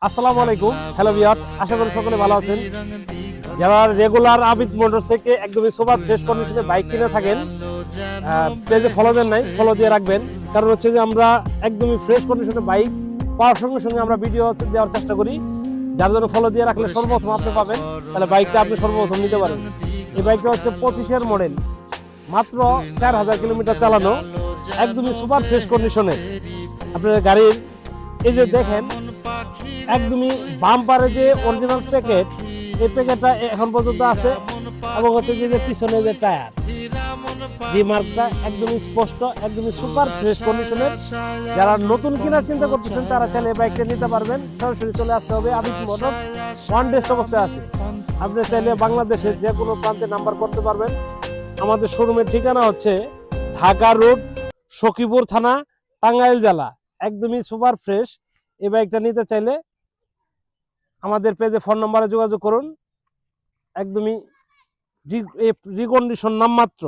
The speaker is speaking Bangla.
আসসালামু আলাইকুম, হ্যালো ভিউয়ার্স, আশা করি সকলে ভালো আছেন। যারা রেগুলার আবিদ মোটরস থেকে একদমই সুপার ফ্রেশ কন্ডিশনে বাইক কিনে থাকেন, পেজে ফলো দেন নাই, ফলো দিয়ে রাখবেন। কারণ হচ্ছে যে আমরা একদমই ফ্রেশ কন্ডিশনে বাইক পাওয়ার সঙ্গে সঙ্গে আমরা ভিডিও দেওয়ার চেষ্টা করি, যার জন্য ফলো দিয়ে রাখলে সর্বপ্রথম আপনি পাবেন, তাহলে বাইকটা আপনি সর্বপ্রথম নিতে পারেন। এই বাইকটা হচ্ছে 25-এর মডেল, মাত্র 4000 কিলোমিটার চালানো, একদমই সুপার ফ্রেশ কন্ডিশনে। আপনার গাড়ির এই যে দেখেন, একদমই বাম্পারে যে অরিজিনাল প্যাকেট, এই প্যাকেটটা এখন পর্যন্ত আছে। এবং হচ্ছে যে পিছনে যে টায়ার, যে মার্কটা একদমই স্পষ্ট, একদমই সুপার ফ্রেশ কন্ডিশনের। যারা নতুন কেনার চিন্তা করতেছেন তারা চাইলে বাইকটা নিতে পারবেন। সরাসরি চলে আসতে হবে আবিদ মোটরস, ওয়ান ডেস্ট অবস্থায় আছে। আপনি চাইলে বাংলাদেশের যে কোনো প্রান্তে নাম্বার করতে পারবেন। আমাদের শোরুমের ঠিকানা হচ্ছে ঢাকা রোড, সখীপুর থানা, টাঙ্গাইল জেলা। একদমই সুপার ফ্রেশ এই বাইকটা নিতে চাইলে আমাদের পেজে ফোন নম্বরে যোগাযোগ করুন। একদমই রিকন্ডিশন নামমাত্র।